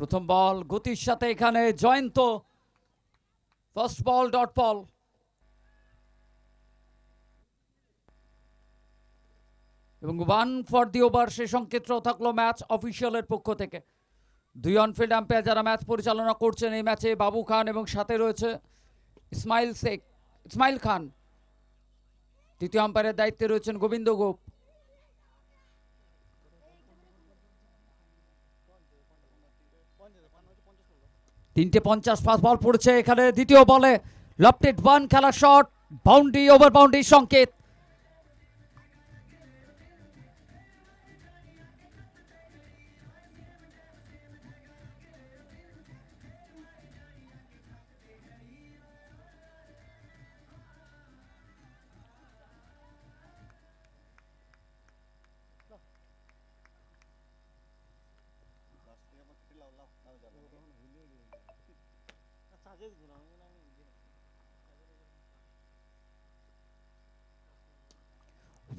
প্রথম বল গতির সাথে এখানে Jayanta, first ball dot ball. এবং 1 ফর দি ওভার সে সংকেতটাও থাকলো ম্যাচ অফিসিয়ালের পক্ষ থেকে। দুই অনফিল্ড আম্পায়ার যারা ম্যাচ পরিচালনা করছেন এই ম্যাচে বাবু খান এবং সাথে রয়েছে ইসমাইল খান। তৃতীয় আম্পায়ারের দায়িত্বে রয়েছেন গোবিন্দ গোপ। তিনটে 50 ফাস্ট বল পড়েছে এখানে দ্বিতীয় বলে, লফটেড ওয়ান খেলা শট, বাউন্ডারি ওভার বাউন্ডারি সংকেত।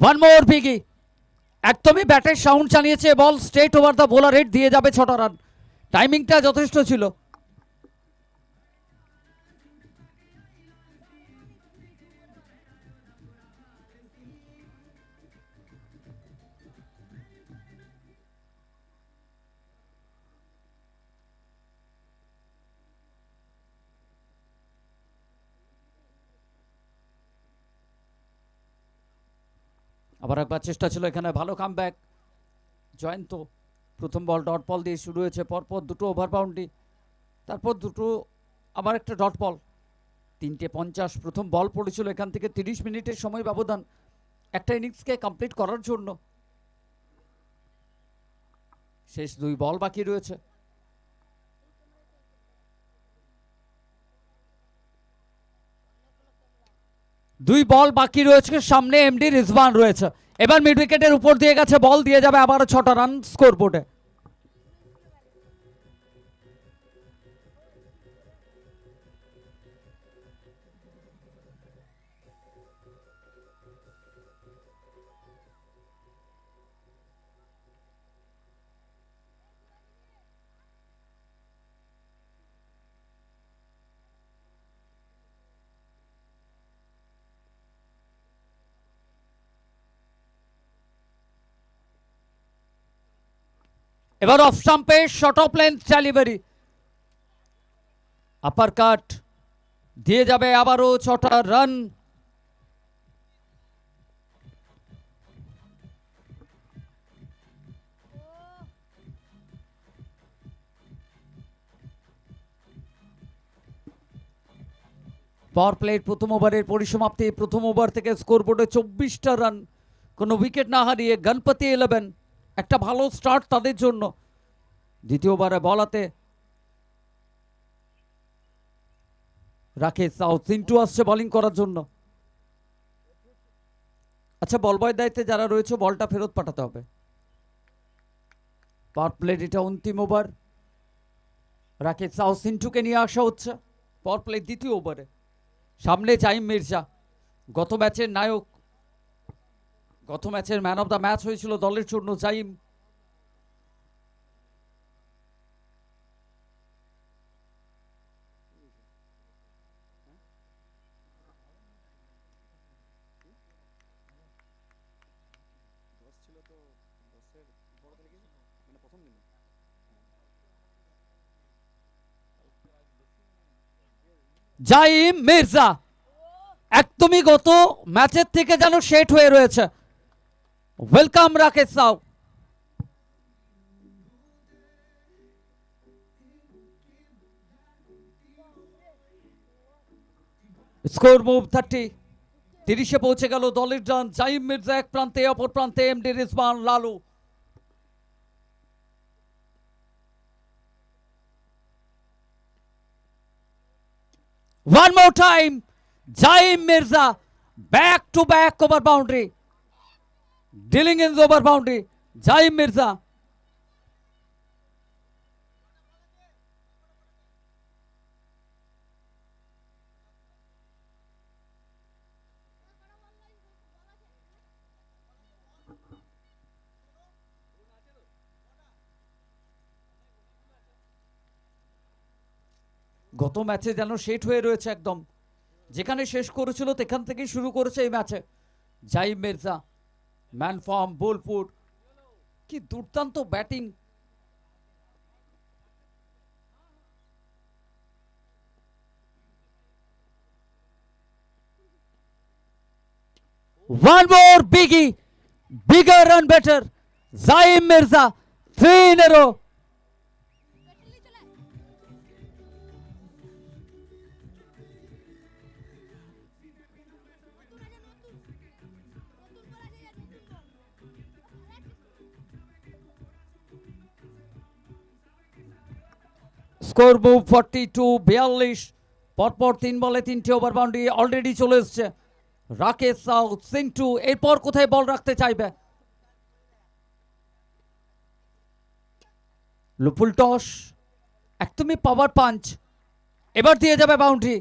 ওয়ান মোর বিগি, একদমই ব্যাটের সাউন্ড চালিয়েছে, ball straight over the bowler head, দিয়ে যাবে 6টা রান। টাইমিংটা যথেষ্ট ছিল। আবার একবার চেষ্টা ছিল এখানে, ভালো কামব্যাক জয়ন্ত। প্রথম বল ডট বল দিয়ে শুরু হয়েছে, পরপর দুটো ওভার বাউন্ডারি, তারপর দুটো আবার একটা ডট বল। 3টে 50 প্রথম বল পড়েছিল এখান থেকে 30 মিনিটের সময় ব্যবধান একটা ইনিংসকে কমপ্লিট করার জন্য। শেষ 2 বল বাকি রয়েছে। দুই বল বাকি রয়েছে, সামনে এমডি রিজওয়ান রয়েছে। এবার মিড উইকেটের উপর দিয়ে গেছে, বল দিয়ে যাবে আবার 6টা রান স্কোর বোর্ডে। এবার অফ স্টাম্পে short of length delivery, upper cut দিয়ে যাবে আবারও 6টা রান। পাওয়ার প্লের প্রথম ওভারের পরিসমাপ্তি, প্রথম ওভার থেকে স্কোর বোর্ডে 24টা রান, কোনো উইকেট না হারিয়ে গণপতি 11, একটা ভালো স্টার্ট তাদের জন্য। দ্বিতীয় ওভারে বলাতে রাকেশ সাউ সিন্টু আসছে বোলিং করার জন্য। আচ্ছা, বল বয়ের দায়িত্বে যারা রয়েছে বলটা ফেরত পাঠাতে হবে। পাওয়ার প্লের এটা অন্তিম ওভার, রাকেশ সাউ সিন্টুকে নিয়ে আসা হচ্ছে পাওয়ার প্লের দ্বিতীয় ওভারে। সামনে জাইম মির্জা, গত ম্যাচের নায়ক, গত ম্যাচের ম্যান অফ দ্য ম্যাচ হয়েছিল দলের জন্য জাইম। জাইম মির্জা একদমই গত ম্যাচের থেকে যেন সেট হয়ে রয়েছে। Welcome Rakesh Shaw. Score move 30, 30-এ পৌঁছে গেল দলের রান। জাইম মির্জা এক প্রান্তে, অপর প্রান্তে MD Rizwan Lalu. One more time, Jaim Mirza, back to back over boundary, dealing in the over boundary. Jaim Mirza. গত ম্যাচে যেন সেট হয়ে রয়েছে একদম, যেখানে শেষ করেছিল সেখান থেকেই শুরু করেছে এই ম্যাচে। জাইম মির্জা, ম্যান ফর্ম, বোলপুর, কি দুর্দান্ত batting. One more biggie, bigger and better. Zaim Mirza, 3 in a row. Score move 42-42। পরপর 3 বলে 3টে ওভার বাউন্ডারি অলরেডি চলে এসছে। রাকেশ সাউ, সিন্টু এরপর কোথায় বল রাখতে চাইবে? লুপুল টস, একদমই পাওয়ার পাঞ্চ, এবার দিয়ে যাবে বাউন্ডারি।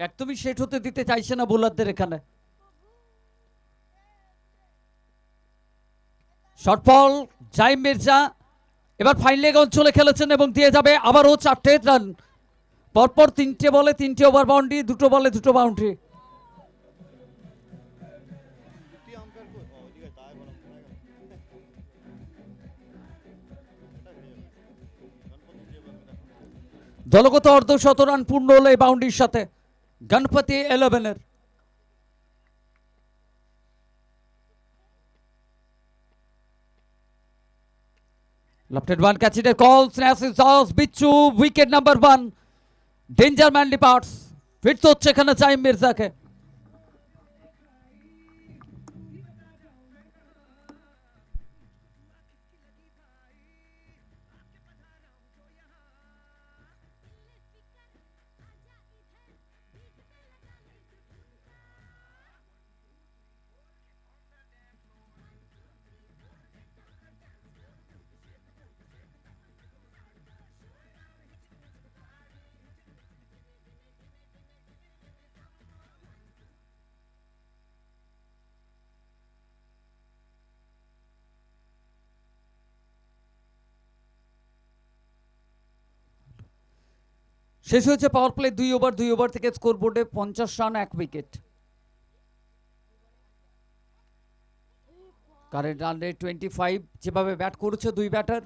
একদমই সেট হতে দিতে চাইছে না বোলারদের এখানে। শর্ট বল, জাইম মির্জা এবার ফাইন লেগ অঞ্চলে খেলেছেন এবং দিয়ে যাবে আবারও 4টে রান। পরপর 3টে বলে 3টে ওভার বাউন্ডারি, 2টো বলে 2টো বাউন্ডারি। দলগত অর্ধশত রান পূর্ণ হলো এই বাউন্ডারির সাথে Ganapati 11-এর। Lofted one, catch it a call, snatches off, Bichu, wicket number 1. Danger man departs. ফিরতে হচ্ছে এখানে জাইম মির্জাকে। শেষ হয়েছে পাওয়ার প্লে 2 ওভার 2 ওভার থেকে স্কোর বোর্ডে 50 run 1 wicket. Current run rate 25। যেভাবে ব্যাট করেছে দুই ব্যাটার,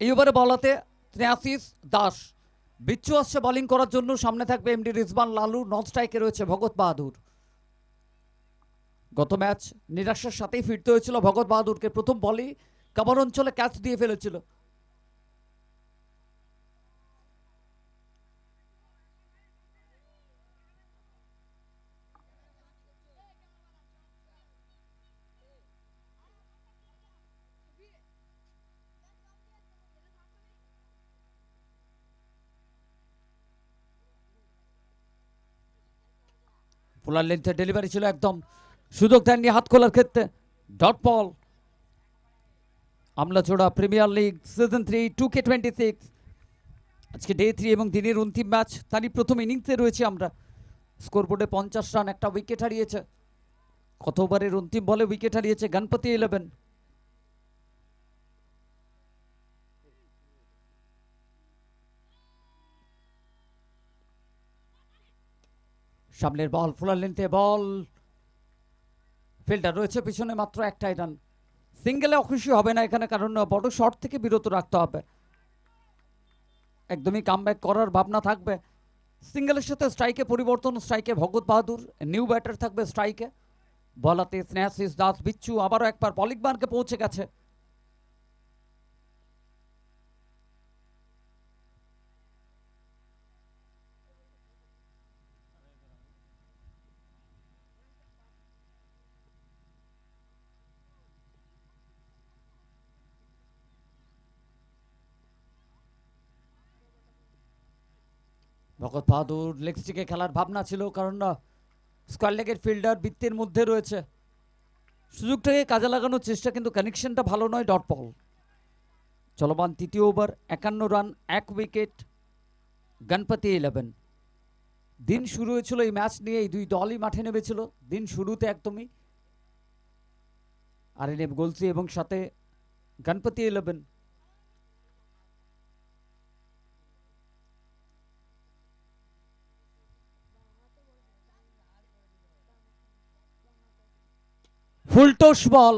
এই ওভারে বলাতে স্নেহাশিস দাস, বিচ্ছু আসছে বোলিং করার জন্য। সামনে থাকবে এমডি রিজবান লালু, নন স্ট্রাইকে রয়েছে ভগৎ বাহাদুর। গত ম্যাচ নিরাশার সাথেই ফিরতে হয়েছিল ভগৎ বাহাদুরকে। প্রথম বলেই কাভার অঞ্চলে ক্যাচ দিয়ে ফেলেছিল। পোলার লেন্থে ডেলিভারি ছিল একদম, সুযোগ দেননি হাত খোলার ক্ষেত্রে। Dot ball. Amlachora premier league season 3 2K26। আজকে ডে 3 এবং দিনের অন্তিম ম্যাচ। তারই প্রথম ইনিংসে রয়েছে আমরা। স্কোরবোর্ডে 50 রান, একটা উইকেট হারিয়েছে। কত ওভারের অন্তিম বলে উইকেট হারিয়েছে গণপতি 11। সামনের বল, ফুলার লেন্থে বল, ফিল্ডার রয়েছে পিছনে, মাত্র একটাই রান। সিঙ্গেলে অখুশি হবে না এখানে, কারণ বড় শট থেকে বিরত রাখতে হবে। একদমই কামব্যাক করার ভাবনা থাকবে। সিঙ্গেলের সাথে স্ট্রাইকে পরিবর্তন, স্ট্রাইকে ভগৎ বাহাদুর, নিউ ব্যাটার থাকবে স্ট্রাইকে। বলাতে স্নেহাশিস দাস, বিচ্ছু আবারও একবার বলিং মার্কে পৌঁছে গেছে। ভগৎ বাহাদুর লেগ স্টিকে খেলার ভাবনা ছিল, কারণ স্কোয়ার লেগের ফিল্ডার বৃত্তের মধ্যে রয়েছে। সুযোগটাকে কাজে লাগানোর চেষ্টা, কিন্তু কানেকশনটা ভালো নয়। Dot ball. চলমান তৃতীয় ওভার, 51 রান, 1 উইকেট, গণপতি 11। দিন শুরু হয়েছিল এই ম্যাচ নিয়ে, এই দুই দলই মাঠে নেমেছিল দিন শুরুতে একদমই। RNF গোলসি এবং সাথে গণপতি 11। ফুলটস বল,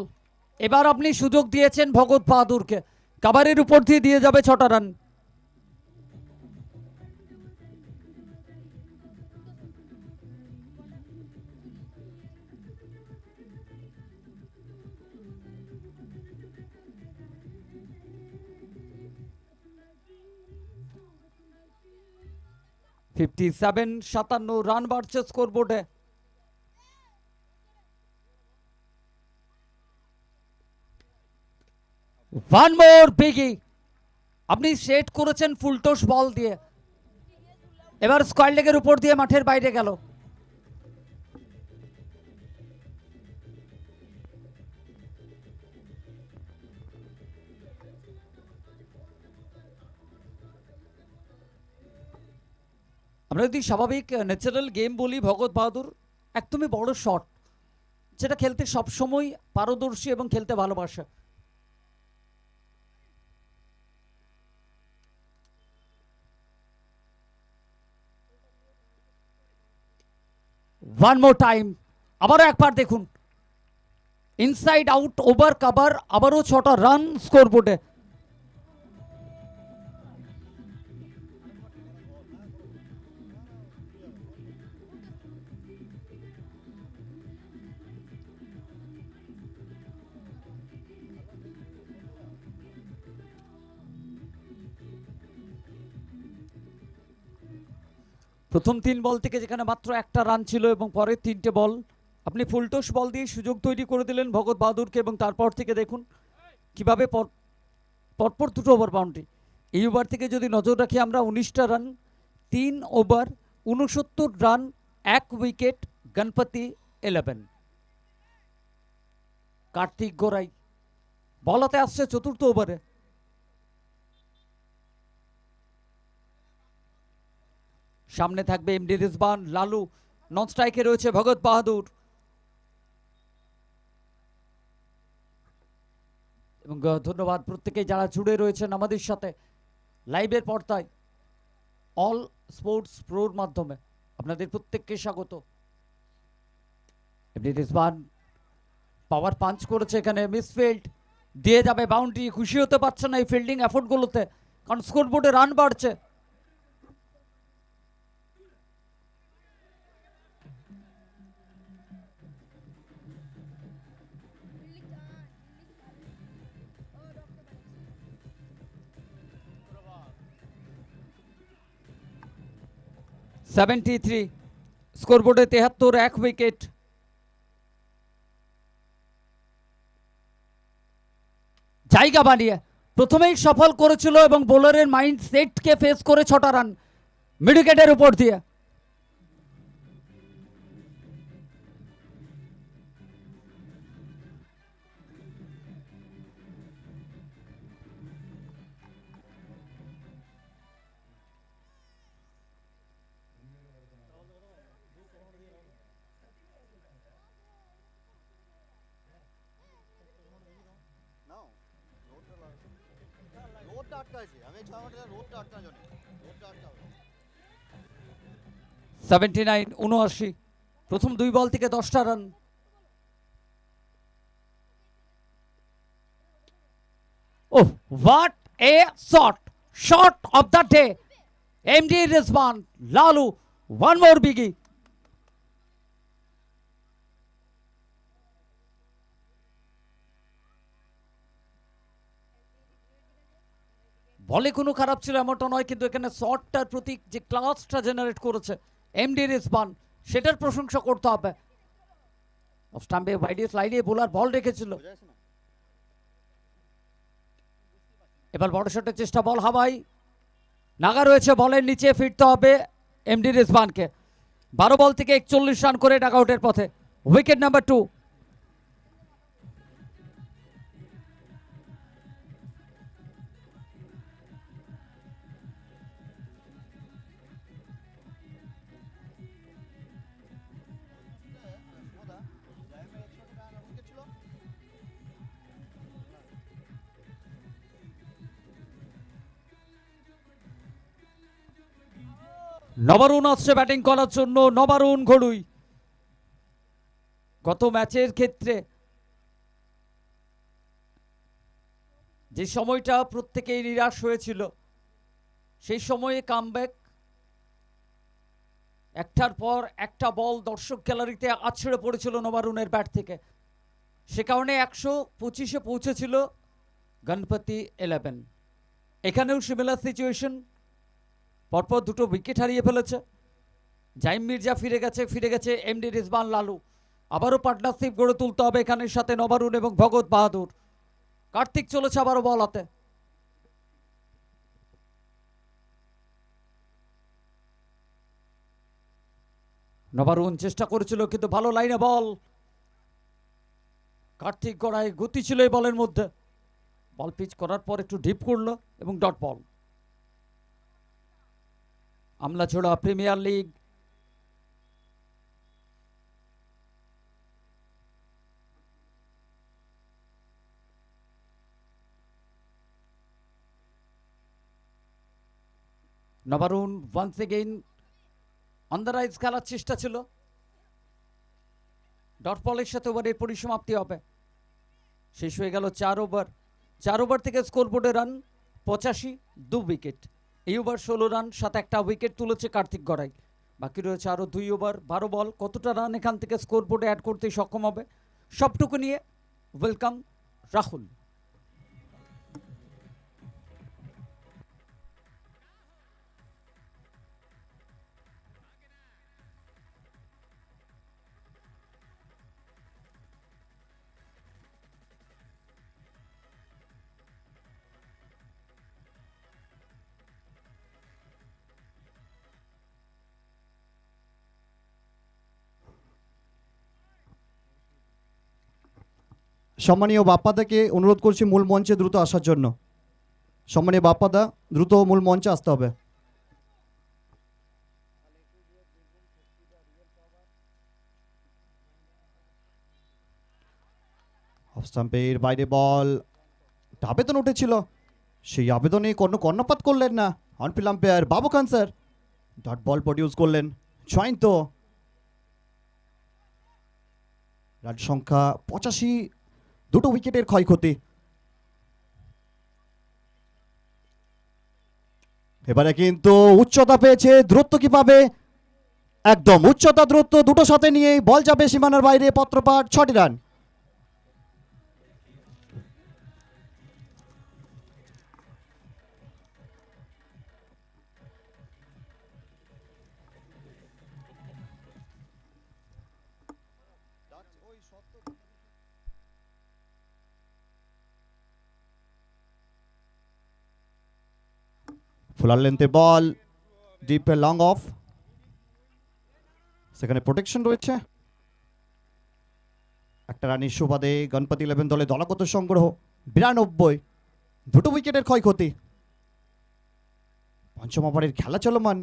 এবার আপনি সুযোগ দিয়েছেন ভগৎ বাহাদুরকে, কাভারের উপর দিয়ে যাবে 6টা রান। $57, 57 রান বাড়ছে স্কোর বোর্ডে। ওয়ান মোর বিগি, আপনি সেট করেছেন ফুলটস বল দিয়ে, এবার স্কোয়ার লেগের উপর দিয়ে মাঠের বাইরে গেল। আমরা যদি স্বাভাবিক ন্যাচারাল গেম বলি, ভগৎ বাহাদুর একদমই বড় শট, যেটা খেলতে সবসময় পারদর্শী এবং খেলতে ভালোবাসে। ওয়ান মোর টাইম, আবারও একবার দেখুন, ইনসাইড আউট ওভার কাভার, আবারও 6টা রান স্কোর বোর্ডে। প্রথম 3 বল থেকে যেখানে মাত্র একটা রান ছিল এবং পরের 3টে বল আপনি ফুলটস বল দিয়ে সুযোগ তৈরি করে দিলেন ভগৎ বাহাদুরকে, এবং তারপর থেকে দেখুন কিভাবে পরপর 2টো ওভার বাউন্ডারি। এই ওভার থেকে যদি নজর রাখি আমরা, 19টা run, 3 over, 69 run, 1 wicket, Ganapati 11। Kartik Gorai বলাতে আসছে 4র্থ ওভারে। সামনে থাকবে এমডি রিজবান, লালু, নন স্ট্রাইকে রয়েছে ভগৎ বাহাদুর, এবং ধন্যবাদ প্রত্যেকেই যারা জুড়ে রয়েছেন আমাদের সাথে লাইভের পর্দায় অল স্পোর্টস প্রোর মাধ্যমে, আপনাদের প্রত্যেককে স্বাগত। এমডি রিজবান পাওয়ার পাঞ্চ করেছে, এখানে মিসফিল্ড দিয়ে যাবে বাউন্ডারি, খুশি হতে পারছে না এই ফিল্ডিং এফোর্টগুলোতে, কারণ স্কোরবোর্ডে রান বাড়ছে। $73 স্কোরবোর্ডে, 73, 1 উইকেট। জায়গা বানিয়ে প্রথমেই সফল করেছিল এবং বোলারের মাইন্ড সেটকে ফেস করে 6টা রান মিড উইকেটের উপর দিয়ে। $79, 79, প্রথম 2 বল থেকে 10টা run. Oh, what a shot of the day, MD Rizwan, Lalu, one more biggie. বলে কোনো খারাপ ছিল এমনটা নয়, কিন্তু এখানে শটটার প্রতি যে ক্লাসটা জেনারেট করেছে এমডি রিজবান, সেটার প্রশংসা করতে হবে। অফ স্টাম্পে ওয়াইডিএস লাইনে বোলার বল রেখেছিল, এবার বড় শটের চেষ্টা, বল হাওয়ায়, নাগা রয়েছে, বলের নিচে ফিরতে হবে এমডি রিজবানকে। 12 বল থেকে 41 রান করে ডাক আউটের পথে, উইকেট নাম্বার 2। নবারুণ আসছে ব্যাটিং করার জন্য। নবারুণ ঘড়ুই গত ম্যাচের ক্ষেত্রে যে সময়টা প্রত্যেকেই নিরাশ হয়েছিল, সেই সময়ে কামব্যাক, একটার পর একটা বল দর্শক গ্যালারিতে আছড়ে পড়েছিল নবারুণের ব্যাট থেকে। সে কারণে 125-এ পৌঁছেছিল গণপতি 11। এখানেও সিমিলার সিচুয়েশন, পরপর দুটো উইকেট হারিয়ে ফেলেছে। জাইম মির্জা ফিরে গেছে এমডি রিজওয়ান লালু। আবারও পার্টনারশিপ গড়ে তুলতে হবে এখানের সাথে নবারুণ এবং ভগৎ বাহাদুর। কার্তিক চলেছে আবারও বল হাতে। নবারুণ চেষ্টা করেছিল কিন্তু ভালো লাইনে বল। কার্তিক গড়ায় গতি ছিল এই বলের মধ্যে। বল পিচ করার পর একটু ডিপ করলো এবং dot ball. Amlachhara premier league Nabarun once again on the rise খেলার চেষ্টা ছিল। ডট বলের সাথে ওভারের পরিসমাপ্তি হবে। শেষ হয়ে গেল 4 ওভার। 4 ওভার থেকে স্কোরবোর্ডে রান 85, 2 উইকেট। এই ওভার 16 রান, সাথে একটা উইকেট তুলেছে কার্তিক গড়াই। বাকি রয়েছে আরও 2 ওভার 12 বল। কতটা রান এখান থেকে স্কোরবোর্ডে অ্যাড করতে সক্ষম হবে, সবটুকু নিয়ে ওয়েলকাম রাহুল। সম্মানীয় বাপ্পাদাকে অনুরোধ করছি মূল মঞ্চে দ্রুত আসার জন্য। সম্মানীয় বাপ্পাদা, দ্রুত মূল মঞ্চে আসতে হবে। অফ স্টাম্পের বাইরে বল, আবেদন উঠেছিল, সেই আবেদনে কোনো কর্ণপাত করলেন না অনফিল্ড আম্পায়ার বাবু খান স্যার। ডট বল প্রডিউস করলেন জয়ন্ত। রান সংখ্যা 85, 2 উইকেটের ক্ষয়ক্ষতি। এবারে কিন্তু উচ্চতা পেয়েছে, দূরত্ব কি পাবে? একদম উচ্চতা দূরত্ব দুটো সাথে নিয়ে বল যাবে সীমানার বাইরে। পত্রপাঠ 6টি run. Fuller লেন্থে ball, deep long of, সেখানে প্রোটেকশন রয়েছে। একটা রানের সুবাদে গণপতি 11 দলে দলগত সংগ্রহ 92, 2 উইকেটের ক্ষয়ক্ষতি। পঞ্চম ওভারের খেলা চলমান।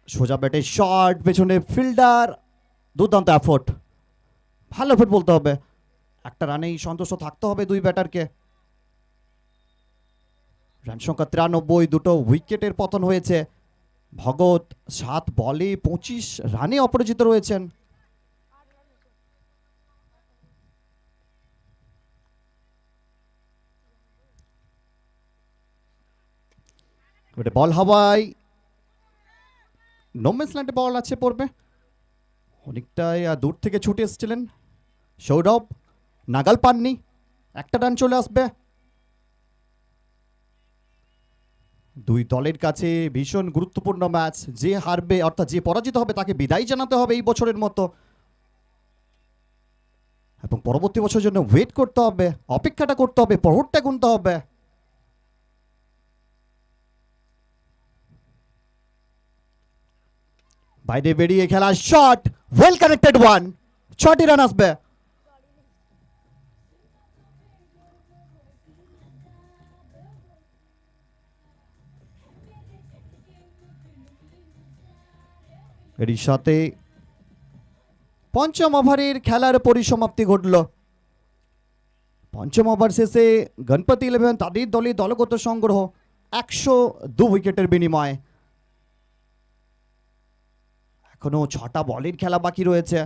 সোজা ব্যাটে শট, পেছনে ফিল্ডার, দুর্দান্ত এফোর্ট, ভালো এফোর্ট বলতে হবে। একটা রানেই সন্তুষ্ট থাকতে হবে দুই ব্যাটারকে। রান সংখ্যা 93, 2 উইকেটের পতন হয়েছে। ভগৎ 7 বলে 25 রানে অপরাজিত রয়েছেন। বল হাওয়ায়, নোম্যান্স ল্যান্ডে বল আছে পড়বে। অনেকটাই দূর থেকে ছুটে এসেছিলেন সৌরভ, নাগাল পাননি। একটা রান চলে আসবে। দুই দলের কাছে ভীষণ গুরুত্বপূর্ণ ম্যাচ। যে হারবে অর্থাৎ যে পরাজিত হবে তাকে বিদায় জানাতে হবে এই বছরের মতো, এবং পরবর্তী বছরের জন্য ওয়েট করতে হবে, অপেক্ষাটা করতে হবে, প্রহরটা গুনতে হবে। বাইরে বেরিয়ে খেলা শট, ওয়েল কানেক্টেড ওয়ান, 6টি রান আসবে। এরই সাথে পঞ্চম ওভারের খেলার পরিসমাপ্তি ঘটল। পঞ্চম ওভার শেষে গণপতি 11 তাদের দলে দলগত সংগ্রহ 102 উইকেটের বিনিময়ে। এখনো 6টা বলের খেলা বাকি রয়েছে।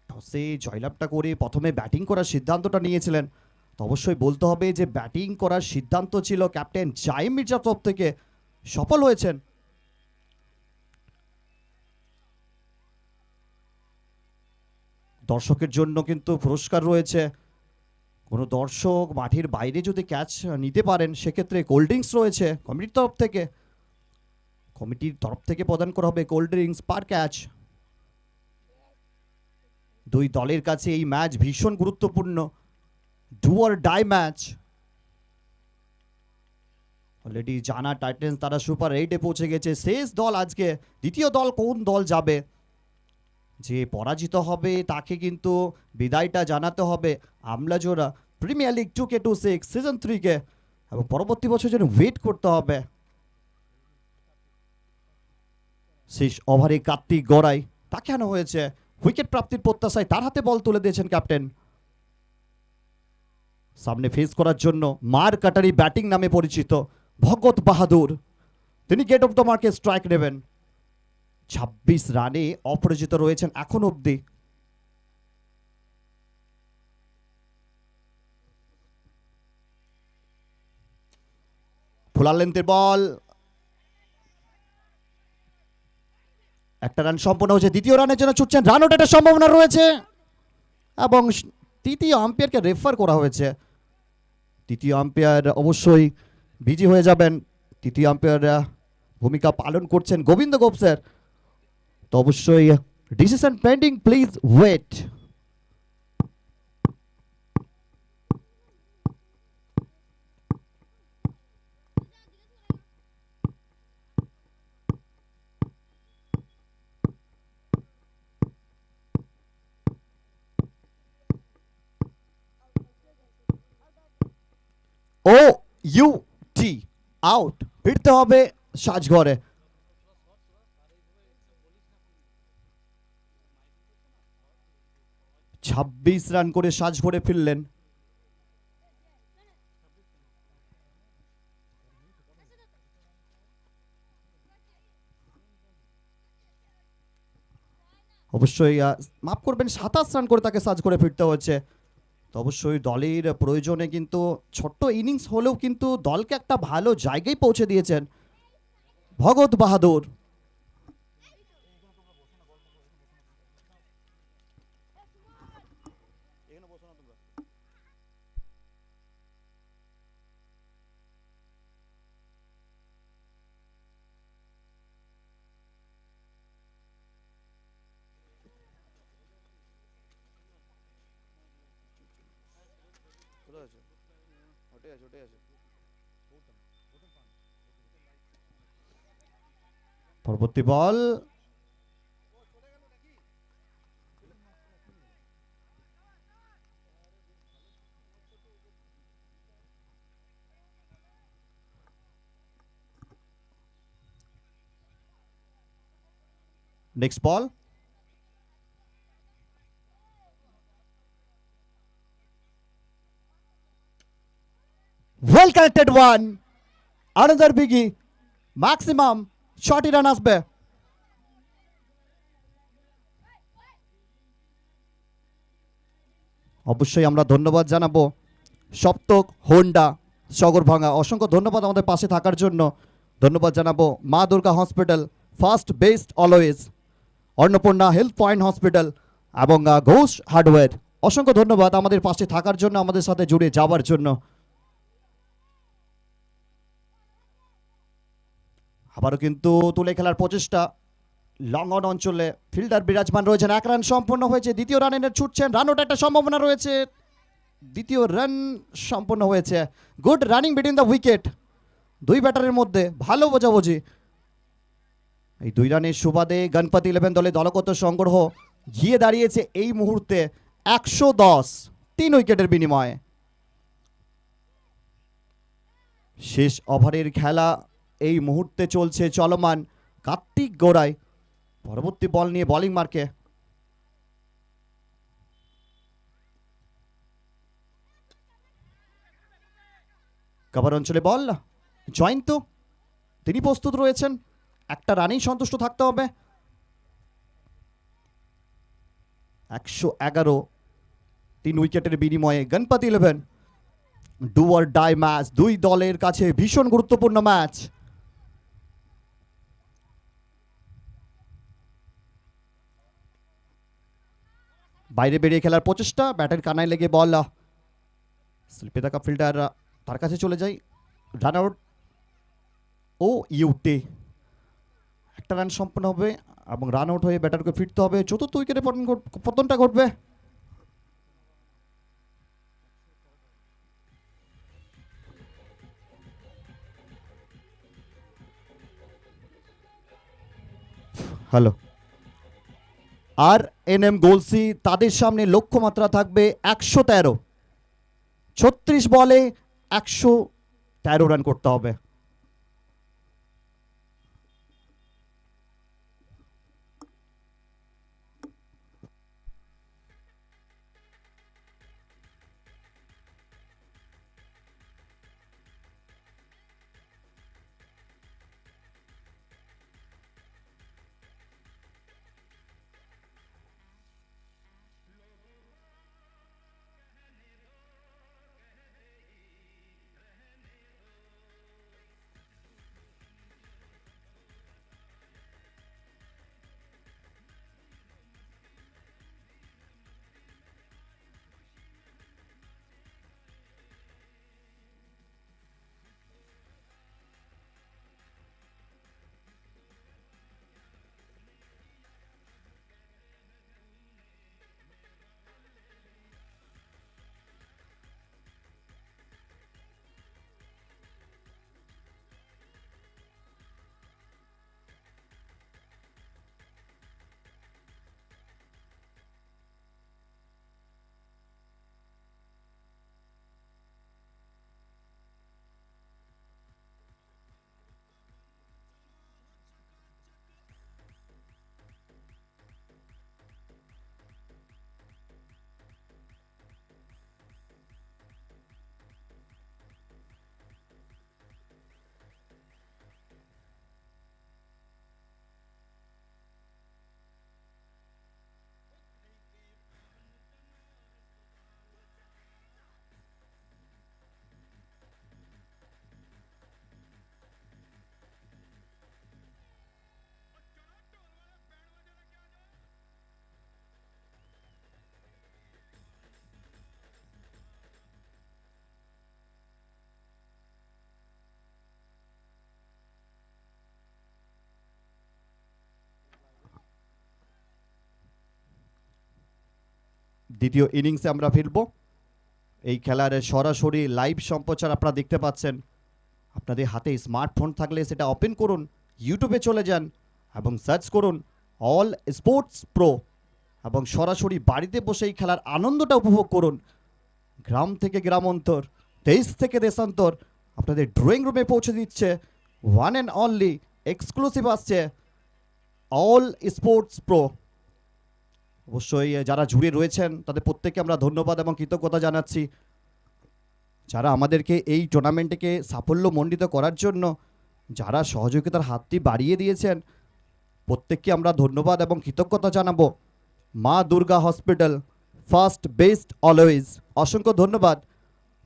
টসে জয়লাভটা করে প্রথমে ব্যাটিং করার সিদ্ধান্তটা নিয়েছিলেন, তো অবশ্যই বলতে হবে যে ব্যাটিং করার সিদ্ধান্ত ছিল ক্যাপ্টেন জাইম মির্জার তরফ থেকে, সফল হয়েছেন। দর্শকের জন্য কিন্তু পুরস্কার রয়েছে। কোনো দর্শক মাঠের বাইরে যদি ক্যাচ নিতে পারেন সেক্ষেত্রে কোল্ড ড্রিঙ্কস রয়েছে কমিটির তরফ থেকে। কমিটির তরফ থেকে প্রদান করা হবে কোল্ড ড্রিঙ্কস পার ক্যাচ। দুই দলের কাছে এই ম্যাচ ভীষণ গুরুত্বপূর্ণ, do or die match. Already জানা টাইটেন্স তারা সুপার 8-এ পৌঁছে গেছে। শেষ দল আজকে, দ্বিতীয় দল কোন দল যাবে, যে পরাজিত হবে তাকে কিন্তু বিদায়টা জানাতে হবে Amlajora premier league 2K26 season 3-কে, এবং পরবর্তী বছর যেন ওয়েট করতে হবে। শেষ ওভারে কার্তিক গড়াই তাকে আনা হয়েছে উইকেট প্রাপ্তির প্রত্যাশায়, তার হাতে বল তুলে দিয়েছেন ক্যাপ্টেন। সামনে ফেস করার জন্য মার কাটারি ব্যাটিং নামে পরিচিত ভগত বাহাদুর, তিনি গেট অফ দ্য মার্কে স্ট্রাইক নেবেন। 26 রানে অপরাজিত রয়েছেন এখন অবধি। ফুলার লেন্থের বল, একটা রান সম্পূর্ণ হয়েছে। দ্বিতীয় রানের জন্য ছুটছেন, রান আউটের সম্ভাবনা রয়েছে এবং তৃতীয় আম্পায়ারকে রেফার করা হয়েছে। তৃতীয় আম্পায়ার অবশ্যই বিজি হয়ে যাবেন। তৃতীয় আম্পায়ার ভূমিকা পালন করছেন গোবিন্দ গোপ স্যার, তো অবশ্যই decision pending, please wait. O U T out, ফিরতে হবে সাজঘরে। ছাব্বিশ রান করে সাজঘরে ফিরলেন। অবশ্যই মাফ করবেন, 27 রান করে তাকে সাজ করে ফিরতে হচ্ছে। তো অবশ্যই দলের প্রয়োজনে কিন্তু ছোট্ট ইনিংস হলেও কিন্তু দলকে একটা ভালো জায়গায় পৌঁছে দিয়েছেন ভগত বাহাদুর। পরবর্তী ball, next ball, well connected one, another biggie, maximum 6টি রান আসবে। অবশ্যই আমরা ধন্যবাদ জানাবো সপ্তক হোন্ডা সগরভাঙা, অসংখ্য ধন্যবাদ আমাদের পাশে থাকার জন্য। ধন্যবাদ জানাবো মা Durga hospital, first best always, Annapurna health point hospital এবং ঘোষ হার্ডওয়্যার। অসংখ্য ধন্যবাদ আমাদের পাশে থাকার জন্য, আমাদের সাথে জুড়ে যাওয়ার জন্য। আবারও কিন্তু তুলে খেলার প্রচেষ্টা, লং অন অঞ্চলে ফিল্ডার বিরাজমান রয়েছেন। 1 রান সম্পন্ন হয়েছে, দ্বিতীয় রান এনে ছুটছেন, রান ওঠার একটা সম্ভাবনা রয়েছে। দ্বিতীয় রান সম্পন্ন হয়েছে। Good running between the wicket, দুই ব্যাটারের মধ্যে ভালো বোঝাবুঝি। এই 2 রানের সুবাদে গণপতি 11 দলে দলগত সংগ্রহ গিয়ে দাঁড়িয়েছে এই মুহূর্তে 110, 3 উইকেটের বিনিময়ে। শেষ ওভারের খেলা এই মুহূর্তে চলছে চলমান। কার্তিক গোড়াই পরবর্তী বল নিয়ে বোলিং মার্কে। কভার অঞ্চলে বল জয়ন্ত, তিনি প্রস্তুত রয়েছেন, একটা রানেই সন্তুষ্ট থাকতে হবে। 111, 3 উইকেটের বিনিময়ে Ganapati 11। Do or die match, দুই দলের কাছে ভীষণ গুরুত্বপূর্ণ ম্যাচ। বাইরে বেরিয়ে খেলার প্রচেষ্টা, ব্যাটের কানায় লেগে বল স্লিপে থাকা ফিল্ডার তার কাছে চলে যায়, রান আউট ও ইউটি। একটা রান সম্পন্ন হবে এবং রান আউট হয়ে ব্যাটারকে ফিরতে হবে। চতুর্থ উইকেটে পতনটা ঘটবে। হ্যালো, আর এনএম গোলসি, তাদের সামনে লক্ষ্যমাত্রা থাকবে 113। 36 বলে 113 রান করতে হবে। দ্বিতীয় ইনিংসে আমরা ফিরব। এই খেলার সরাসরি লাইভ সম্প্রচার আপনারা দেখতে পাচ্ছেন। আপনাদের হাতে স্মার্টফোন থাকলে সেটা ওপেন করুন, ইউটিউবে চলে যান এবং সার্চ করুন অল স্পোর্টস প্রো এবং সরাসরি বাড়িতে বসে এই খেলার আনন্দটা উপভোগ করুন। গ্রাম থেকে গ্রামান্তর, দেশ থেকে দেশান্তর আপনাদের ড্রয়িং রুমে পৌঁছে দিচ্ছে ওয়ান অ্যান্ড অনলি এক্সক্লুসিভ আসছে অল স্পোর্টস প্রো। অবশ্যই যারা জুড়ে রয়েছেন তাদের প্রত্যেককে আমরা ধন্যবাদ এবং কৃতজ্ঞতা জানাচ্ছি। যারা আমাদেরকে এই টুর্নামেন্টকে সাফল্যমণ্ডিত করার জন্য যারা সহযোগিতার হাতটি বাড়িয়ে দিয়েছেন, প্রত্যেককে আমরা ধন্যবাদ এবং কৃতজ্ঞতা জানাবো। মা Durga hospital, first best always, অসংখ্য ধন্যবাদ।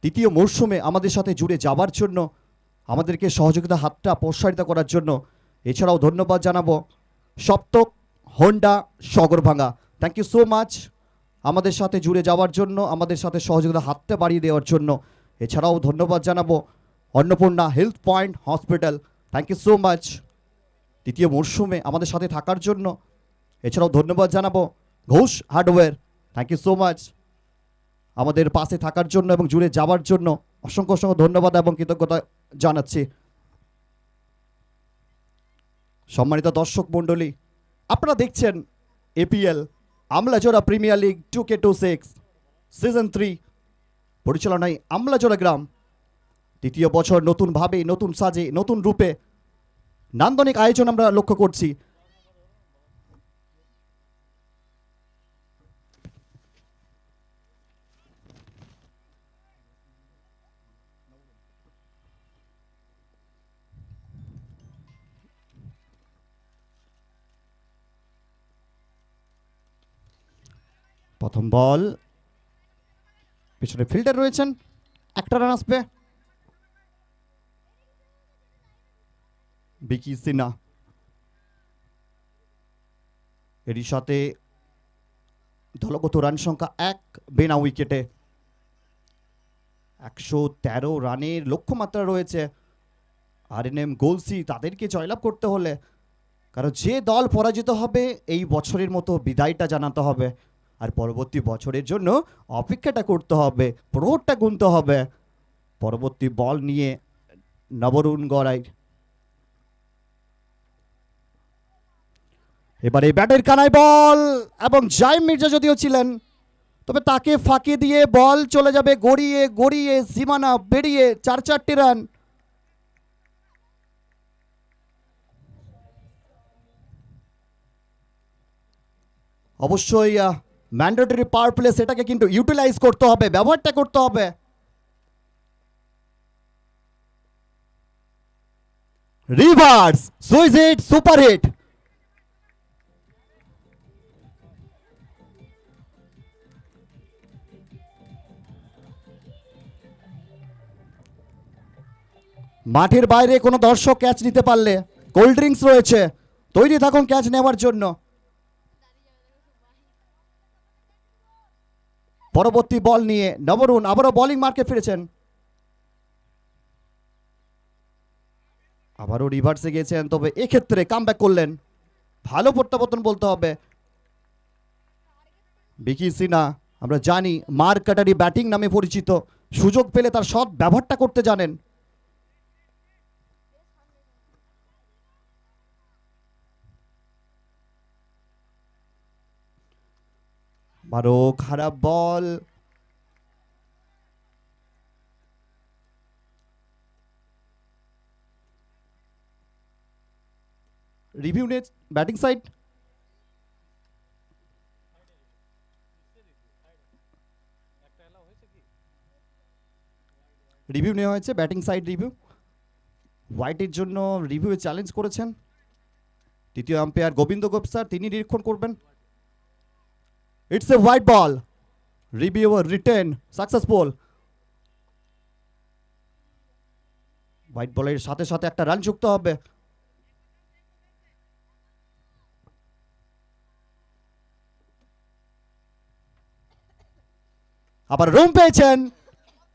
দ্বিতীয় মরশুমে আমাদের সাথে জুড়ে যাওয়ার জন্য, আমাদেরকে সহযোগিতা হাতটা প্রসারিত করার জন্য। এছাড়াও ধন্যবাদ জানাবো Saptak Honda Sagarbhanga, thank you so much আমাদের সাথে জুড়ে যাওয়ার জন্য, আমাদের সাথে সহযোগিতা হাতটা বাড়িয়ে দেওয়ার জন্য। এছাড়াও ধন্যবাদ জানাবো Annapurna health point hospital, thank you so much দ্বিতীয় মরশুমে আমাদের সাথে থাকার জন্য। এছাড়াও ধন্যবাদ জানাবো Ghosh hardware, thank you so much আমাদের পাশে থাকার জন্য এবং জুড়ে যাওয়ার জন্য। অসংখ্য অসংখ্য ধন্যবাদ এবং কৃতজ্ঞতা জানাচ্ছি। সম্মানিত দর্শক মণ্ডলী, আপনারা দেখছেন APL Amlajora premier league 2K26 season 3, পরিচালনায় আমলাজোড়া গ্রাম। দ্বিতীয় বছর নতুনভাবে, নতুন সাজে, নতুন রূপে নান্দনিক আয়োজন আমরা লক্ষ্য করছি। প্রথম বল, পিছনে ফিল্ডার রয়েছেন, একটা রান আসবে। বিকি সিনহা, এরই সাথে দলগত রান সংখ্যা 1 বিনা উইকেটে। 113 রানের লক্ষ্যমাত্রা রয়েছে আরএনএম গোলসি তাদেরকে জয়লাভ করতে হলে, কারণ যে দল পরাজিত হবে এই বছরের মতো বিদায়টা জানাতে হবে, আর পরবর্তী বছরের জন্য অপেক্ষাটা করতে হবে, প্রহরটা গুনতে হবে। পরবর্তী বল নিয়ে নবরুণ গড়াই, এবারে ব্যাটের কানায় বল, এবং জাইম মির্জা যদিও ছিলেন, তবে তাকে ফাঁকি দিয়ে বল চলে যাবে গড়িয়ে গড়িয়ে সীমানা বেরিয়ে 4-4টি রান। অবশ্যই ম্যান্ডেটরি পাওয়ার প্লে সেটাকে কিন্তু ইউটিলাইজ করতে হবে, ব্যবহারটা করতে হবে। Reverse sweep hit, super hit. মাঠের বাইরে কোনো দর্শক ক্যাচ নিতে পারলে কোল্ড ড্রিঙ্কস রয়েছে, তৈরি থাকুন ক্যাচ নেওয়ার জন্য। পরবর্তী বল নিয়ে নবরুণ আবারও বোলিং মার্কে ফিরেছেন, আবারও রিভার্সে গিয়েছেন, তবে এক্ষেত্রে কামব্যাক করলেন। ভালো প্রত্যাবর্তন বলতে হবে। বিকি সিনহা আমরা জানি মার কাটারি ব্যাটিং নামে পরিচিত, সুযোগ পেলে তার সৎ ব্যবহারটা করতে জানেন। আবারও খারাপ বল, রিভিউ নেট ব্যাটিং সাইড। রিভিউ নেওয়া হয়েছে, ব্যাটিং সাইড রিভিউ। হোয়াইটের জন্য রিভিউয়ে চ্যালেঞ্জ করেছেন তৃতীয় আম্পায়ার গোবিন্দ গোপ স্যার, তিনি নিরীক্ষণ করবেন। It's a white ball, review written successful. White বলের সাথে সাথে একটা রান যুক্ত হবে। আবার রুম পেয়েছেন,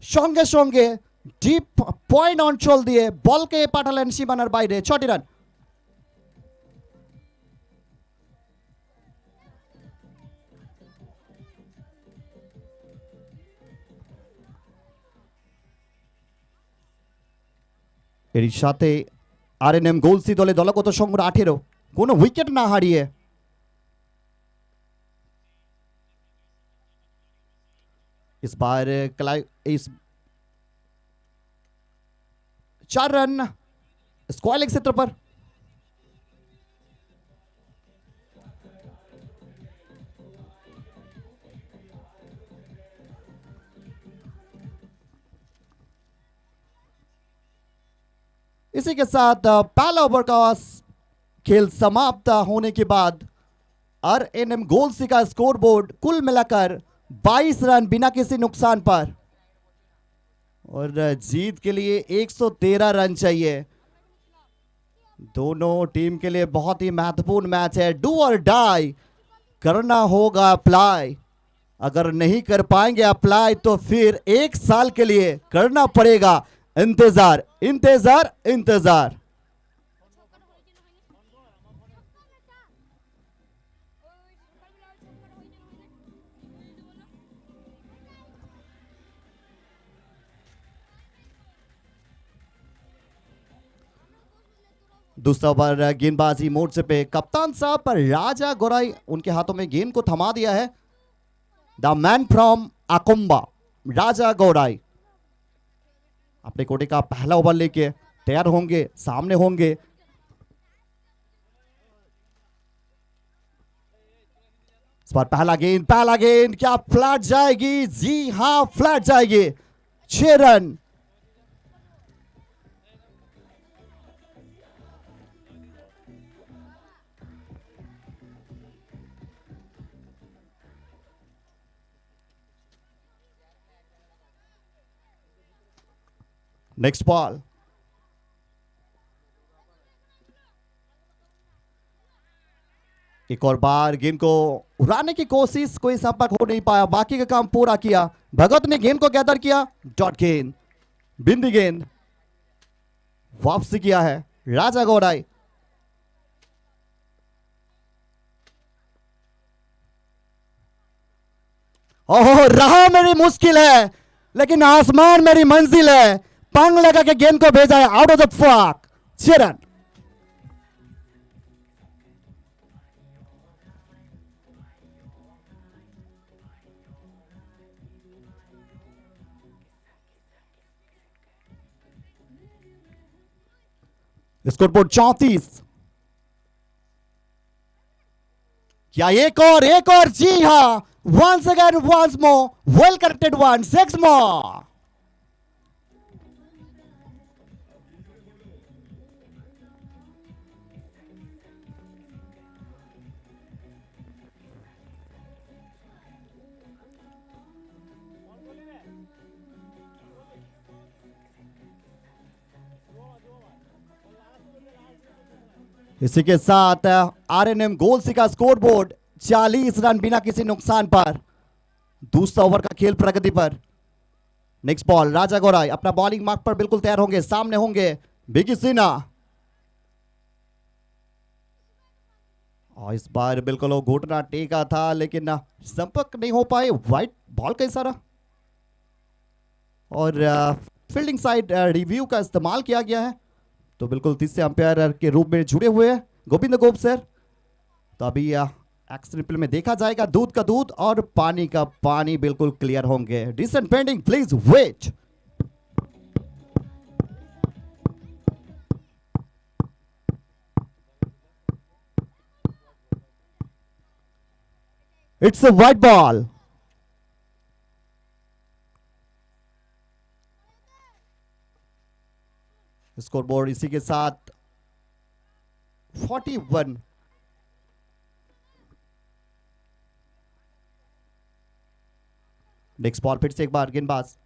সঙ্গে সঙ্গে ডিপ পয়েন্ট অঞ্চল দিয়ে বলকে পাঠালেন সীমানার বাইরে, 6টি রান। এর সাথে আরএনএম গোলসি দলে দলগত সংগ্রহ 18, কোনো উইকেট না হারিয়ে। इस बार इस 4 रन स्क्वायर लेग क्षेत्र पर। इसी के साथ पहला ओवर का खेल समाप्त होने के बाद आरएनएम गोलसी का स्कोरबोर्ड कुल मिलाकर 22 रन बिना किसी नुकसान पर, और जीत के लिए 113 रन चाहिए। दोनों टीम के लिए बहुत ही महत्वपूर्ण मैच है, डू और डाई करना होगा अप्लाई। अगर नहीं कर पाएंगे अप्लाई तो फिर 1 साल के लिए करना पड़ेगा इंतजार इंतजार इंतजार। दूसरा ओवर गेंदबाजी मोर्चे पे कप्तान साहब पर राजा गोराई उनके हाथों में गेंद को थमा दिया है। द मैन फ्रॉम आकुम्बा राजा गोराई अपने कोटे का पहला ओवर लेके तैयार होंगे, सामने होंगे। इस बार पहला गेंद क्या फ्लैट जाएगी? जी हां फ्लैट जाएगी, 6 रन। नेक्स्ट बॉल, एक और बार गेंद को उड़ाने की कोशिश, कोई संपर्क हो नहीं पाया, बाकी का काम पूरा किया। भगत ने गेंद को गैदर किया, डॉट गेंद, बिंदी गेंद वापसी किया है राजा गौड़ाई। ओहो, राह मेरी मुश्किल है लेकिन आसमान मेरी मंजिल है। पंग लगा के गेंद को भेजा है out of the park, 6 run. Scoreboard 34। क्या एक और जी हां, once again once more, well connected one, 6 more. इसी के साथ आरएनएम गोल्सी का स्कोरबोर्ड 40 रन बिना किसी नुकसान पर, दूसरा ओवर का खेल प्रगति पर। नेक्स्ट बॉल, राजा गौराई अपना बॉलिंग मार्क पर बिल्कुल तैयार होंगे, सामने होंगे बिकी सिन्हा। और इस बार बिल्कुल वो घुटना टेका था लेकिन संपर्क नहीं हो पाए, वाइट बॉल का इशारा। और फील्डिंग साइड रिव्यू का इस्तेमाल किया गया है, तो बिल्कुल तीसरे अंपायर के रूप में जुड़े हुए हैं गोविंद गोप सर। तो अभी एक्शन रिप्ले में देखा जाएगा, दूध का दूध और पानी का पानी बिल्कुल क्लियर होंगे। Decision pending, please wait. It's a wide ball. Scoreboard इसी के साथ 41। नेक्स्ट बॉल, फिर से एक बार गेंदबाज,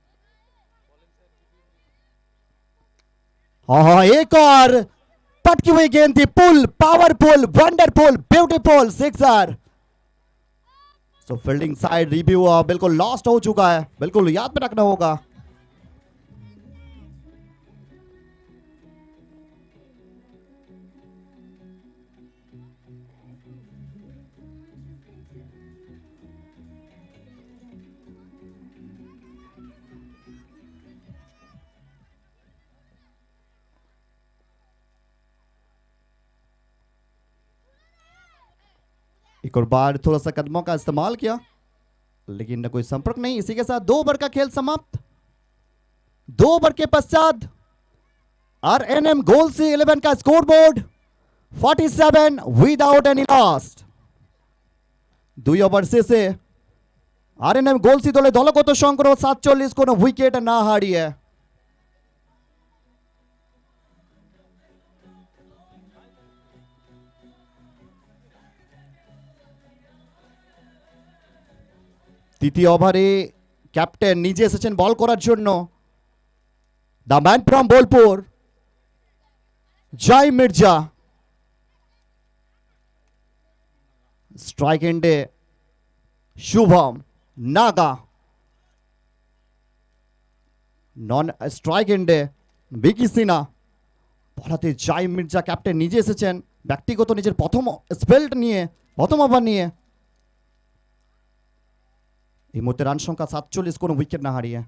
हाँ एक और पटकी हुई गेंद थी, पुल, पावरफुल, वंडरफुल, ब्यूटीफुल, सिक्सर। सो फील्डिंग साइड रिव्यू बिल्कुल लॉस्ट हो चुका है, बिल्कुल याद में रखना होगा। एक और बार थोड़ा सा कदमों का इस्तेमाल किया लेकिन कोई संपर्क नहीं। इसी के साथ 2 ओवर का खेल समाप्त। 2 ओवर के पश्चात आरएनएम गोल्सी 11 का scoreboard 47 without any loss. 2 over শেষে আরএনএম গোলসি দলে দলগত সংগ্রহ 47, কোনো উইকেট না হারিয়ে। তৃতীয় ওভারে ক্যাপ্টেন নিজে এসেছেন বল করার জন্য। The man from Bolpur, Joy Mirza. Strike এন্ডে শুভম নাগা, নন স্ট্রাইক এন্ডে বিকি সিনহা। বলাতে জয় মির্জা ক্যাপ্টেন নিজে এসেছেন ব্যক্তিগত নিজের প্রথম স্পেল্ট নিয়ে, প্রথম ওভার নিয়ে। এই মুহূর্তে রান সংখ্যা 47, কোনো উইকেট না হারিয়ে।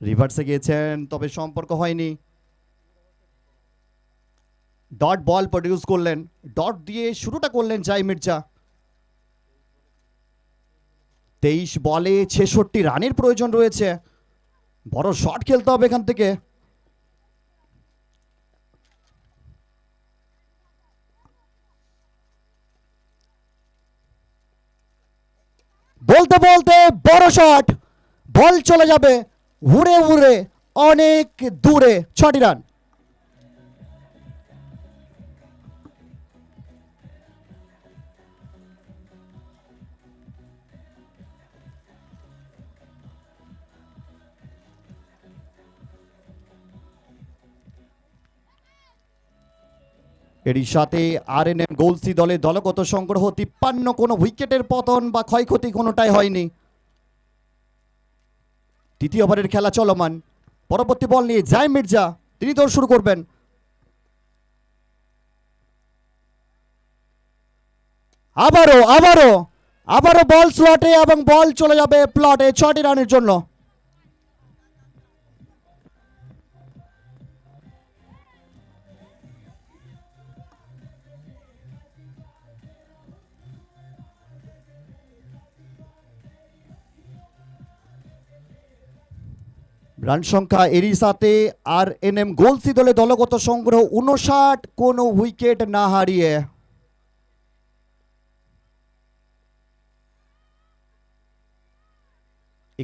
রিভার্সে গিয়েছেন তবে সম্পর্ক হয়নি। ডট বল প্রডিউস করলেন, ডট দিয়ে শুরুটা করলেন জয় মির্জা। 23 বলে 66 রানের প্রয়োজন রয়েছে, বড় শট খেলতে হবে এখান থেকে। বলতে বলতে বড় শট, বল চলে যাবে উড়ে উড়ে অনেক দূরে, 6টি রান। এরই সাথে আরএনএম গোলসি দলের দলগত সংগ্রহ 53, কোনো উইকেটের পতন বা ক্ষয়ক্ষতি কোনোটাই হয়নি। তৃতীয় ওভারের খেলা চলমান। পরবর্তী বল নিয়ে জাইম মির্জা, তিনি দৌড় শুরু করবেন। আবারও বল স্লটে এবং বল চলে যাবে প্লটে 6টি রানের জন্য। রান সংখ্যা এরই সাথে আরএনএম গোলসি দলে দলগত সংগ্রহ 59, কোনো উইকেট না হারিয়ে।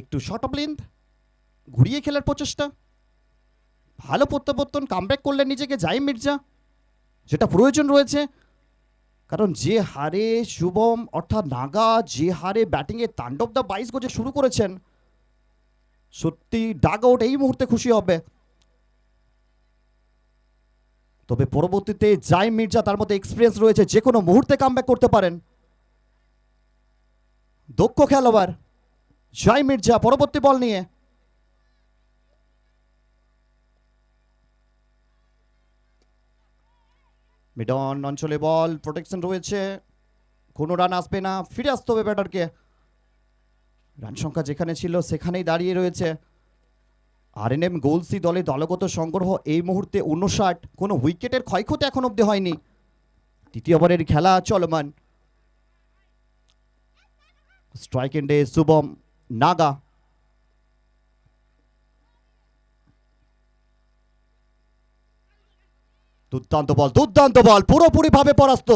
একটু শর্ট অফ লেন্থ ঘুরিয়ে খেলার প্রচেষ্টা, ভালো প্রত্যাবর্তন, কামব্যাক করলেন নিজেকে জাইম মির্জা, যেটা প্রয়োজন রয়েছে। কারণ যে হারে শুভম অর্থাৎ নাগা যে হারে ব্যাটিংয়ে তাণ্ডব দা 22 গজে শুরু করেছেন, সত্যি ডাগ আউট এই মুহূর্তে খুশি হবে। তবে পরবর্তীতে জাইম মির্জা, তার মধ্যে এক্সপিরিয়েন্স রয়েছে, যে কোনো মুহূর্তে কামব্যাক করতে পারেন। দক্ষ খেলোয়াড় জাইম মির্জা পরবর্তী বল নিয়ে। মিডন অঞ্চলে বল, প্রোটেকশন রয়েছে, কোনো রান আসবে না, ফিরে আসতে হবে ব্যাটারকে। রান সংখ্যা যেখানে ছিল সেখানেই দাঁড়িয়ে রয়েছে। আরএনএম গোলসি দলে দলগত সংগ্রহ এই মুহূর্তে 59, কোনো উইকেটের ক্ষয়ক্ষতি এখন অব্দি হয়নি। তৃতীয় ওভারের খেলা চলমান। স্ট্রাইক এন্ডে শুভম নাগা। দুর্দান্ত বল পুরোপুরি ভাবে পরাস্ত।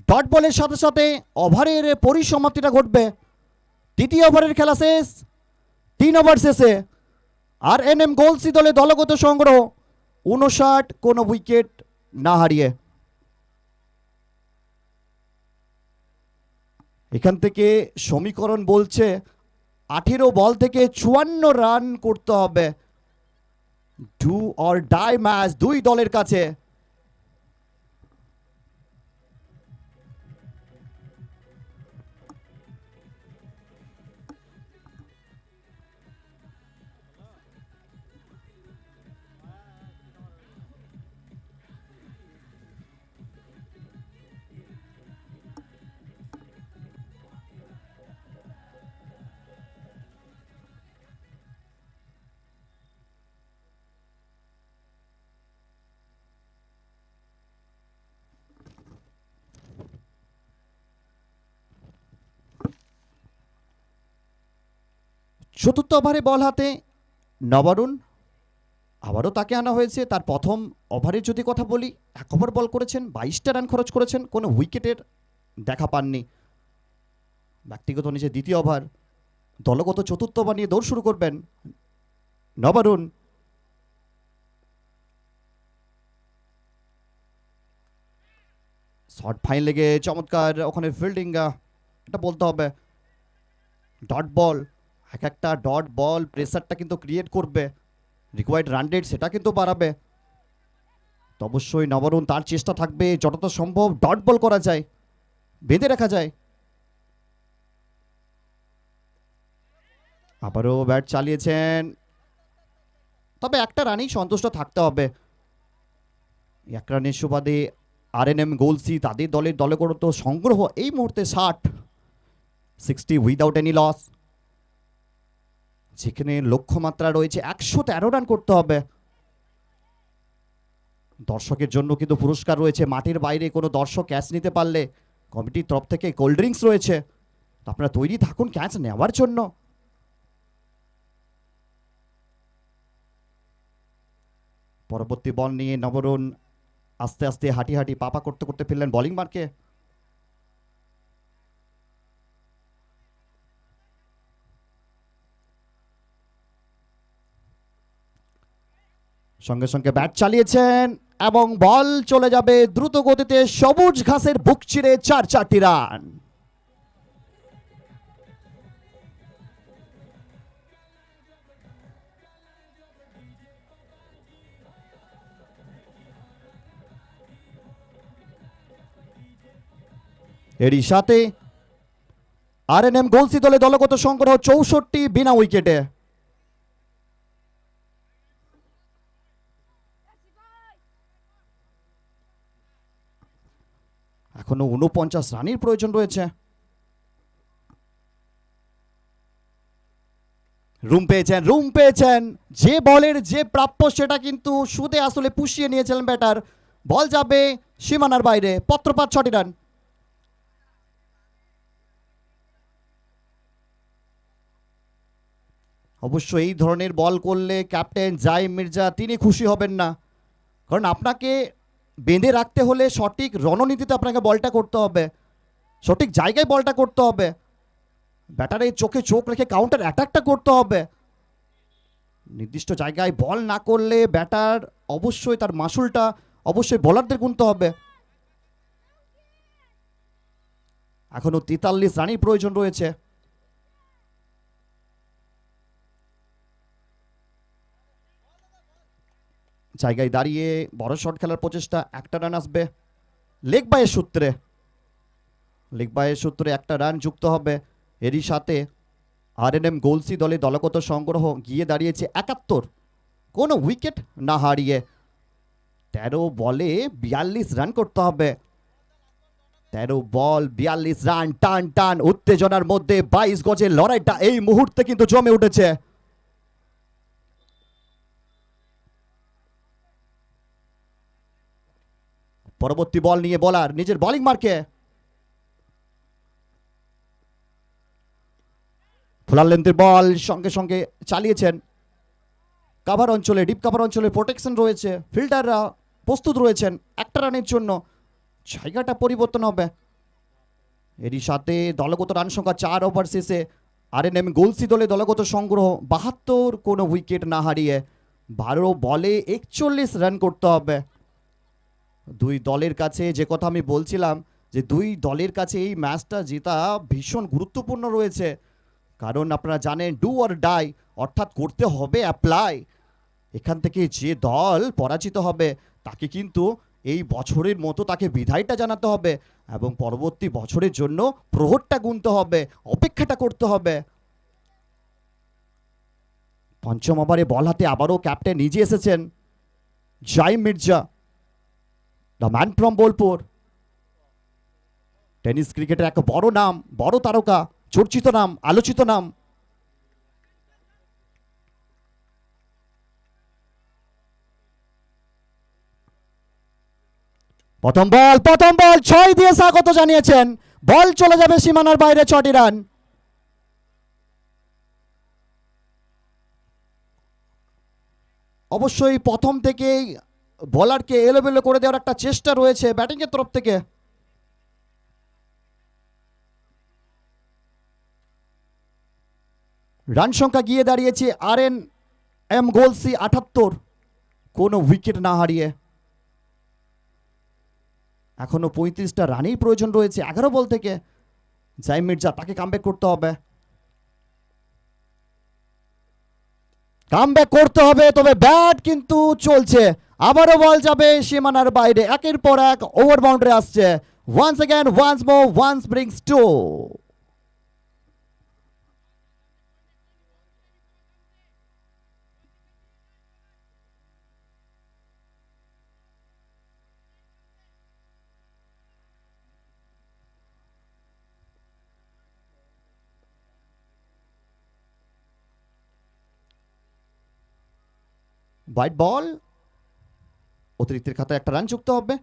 ডট বলের সাথে সাথে ওভারের পরিসমাপ্তিটা ঘটবে। তৃতীয় ওভারের খেলা শেষ। 3 ওভার শেষে আরএনএম গোলসি দলে দলগত সংগ্রহ 59, কোনো উইকেট না হারিয়ে। এখান থেকে সমীকরণ বলছে 18 বল থেকে 54 রান করতে হবে। ডু অর ডাই ম্যাচ দুই দলের কাছে। চতুর্থ ওভারে বল হাতে নবারুণ, আবারও তাকে আনা হয়েছে। তার প্রথম ওভারের যদি কথা বলি, 1 ওভার বল করেছেন, 22টা রান খরচ করেছেন, কোনো উইকেটের দেখা পাননি। ব্যক্তিগত নিচে দ্বিতীয় ওভার, দলগত চতুর্থ ওভার নিয়ে দৌড় শুরু করবেন নবারুণ। শর্ট ফাইন লেগে চমৎকার ওখানে ফিল্ডিং, এটা বলতে হবে। ডট বল, একটা ডট বল প্রেসারটা কিন্তু ক্রিয়েট করবে, রিকোয়ার্ড রান রেট সেটা কিন্তু বাড়াবে। তো অবশ্যই নবরুণ তার চেষ্টা থাকবে যতটা সম্ভব ডট বল করা যায়, বেঁধে রাখা যায়। আবারও ব্যাট চালিয়েছেন, তবে একটা রানেই সন্তুষ্ট থাকতে হবে। 1 রানের সুবাদে আরএনএম গোলসি তাদের দলের দলগত সংগ্রহ এই মুহূর্তে 60 উইদাউট এনি লস, যেখানে লক্ষ্যমাত্রা রয়েছে 113 রান করতে হবে। দর্শকের জন্য কিন্তু পুরস্কার রয়েছে, মাঠের বাইরে কোনো দর্শক ক্যাচ নিতে পারলে কমিটির তরফ থেকে কোল্ড ড্রিঙ্কস রয়েছে, আপনারা তৈরি থাকুন ক্যাচ নেওয়ার জন্য। পরবর্তী বল নিয়ে নবরুণ আস্তে আস্তে হাঁটি হাঁটি পাপা করতে করতে ফিরলেন বোলিং মার্কে। সঙ্গে সঙ্গে ব্যাট চালিয়েছেন এবং বল চলে যাবে দ্রুত গতিতে সবুজ ঘাসের বুক চিরে 4টি রান। এরই সাথে আরএনএম গোলসি দলে দলগত সংগ্রহ 64 বিনা উইকেটে। এখনো 49 রানের প্রয়োজন রয়েছে। রুম পেয়েছেন, যে বলের যে প্রাপ্য সেটা কিন্তু সুদে আসলে পুষিয়ে নিয়েছিলেন ব্যাটার। বল যাবে সীমানার বাইরে, পত্রপাত 6টি রান। অবশ্য এই ধরনের বল করলে ক্যাপ্টেন জাইম মির্জা তিনি খুশি হবেন না, কারণ আপনাকে বেঁধে রাখতে হলে সঠিক রণনীতিতে আপনাকে বলটা করতে হবে, সঠিক জায়গায় বলটা করতে হবে, ব্যাটারের চোখে চোখ রেখে কাউন্টার অ্যাটাকটা করতে হবে। নির্দিষ্ট জায়গায় বল না করলে ব্যাটার অবশ্যই তার মাসুলটা অবশ্যই বোলারদের গুনতে হবে। এখনো 43 রানের প্রয়োজন রয়েছে। জায়গায় দাঁড়িয়ে বড় শট খেলার প্রচেষ্টা, একটা রান আসবে লেগ বাইয়ের সূত্রে একটা রান যুক্ত হবে। এরই সাথে আরএনএম গোলসি দলে দলগত সংগ্রহ গিয়ে দাঁড়িয়েছে 71, কোনো উইকেট না হারিয়ে। 13 বলে 42 রান করতে হবে। 13 বল 42 রান, টান টান উত্তেজনার মধ্যে 22 গজের লড়াইটা এই মুহূর্তে কিন্তু জমে উঠেছে। পরবর্তী বল নিয়ে বলার নিজের বোলিং মার্কে ফুলার লেন্থের বল সঙ্গে সঙ্গে চালিয়েছেন। কাভার অঞ্চলে, ডিপ কাভার অঞ্চলে প্রোটেকশন রয়েছে, ফিল্ডাররা প্রস্তুত রয়েছেন একটা রানের জন্য, জায়গাটা পরিবর্তন হবে। এরই সাথে দলগত রান সংখ্যা 4 ওভার শেষে আরএনএম গোলসি দলে দলগত সংগ্রহ 72, কোনো উইকেট না হারিয়ে। 12 বলে 41 রান করতে হবে। দুই দলের কাছে যে কথা আমি বলছিলাম, যে দুই দলের কাছে এই ম্যাচটা জেতা ভীষণ গুরুত্বপূর্ণ রয়েছে, কারণ আপনারা জানেন ডু অর ডাই, অর্থাৎ করতে হবে অ্যাপ্লাই। এখান থেকে যে দল পরাজিত হবে তাকে কিন্তু এই বছরের মতো তাকে বিদায়টা জানাতে হবে এবং পরবর্তী বছরের জন্য প্রহরটা গুনতে হবে, অপেক্ষাটা করতে হবে। পঞ্চম ওভারে বল হাতে আবারও ক্যাপ্টেন নিজে এসেছেন Zaim Mirza, the man from Bolpur. Tennis ক্রিকেটের এক বড় নাম, বড় তারকা, চর্চিত নাম, আলোচিত নাম। প্রথম বল 6 দিয়ে স্বাগত জানিয়েছেন। বল চলে যাবে সীমানার বাইরে, 6টি রান। অবশ্যই প্রথম থেকেই বলারকে এলোমেলো করে দেওয়ার একটা চেষ্টা রয়েছে ব্যাটিংয়ের তরফ থেকে। রান সংখ্যা গিয়ে দাঁড়িয়েছে আরএনএম গোলসি 78, কোনো উইকেট না হারিয়ে। এখনো 35টা রানেই প্রয়োজন রয়েছে 11 বল থেকে। জাইম মির্জা, তাকে কামব্যাক করতে হবে, তবে ব্যাট কিন্তু চলছে। আবারও বল যাবে সীমানার বাইরে, একের পর এক ওভার বাউন্ডারি আসছে। Once again, once more, once brings two. Wide ball, অতিরিক্তের খাতায় একটা রান যুক্ত হবে।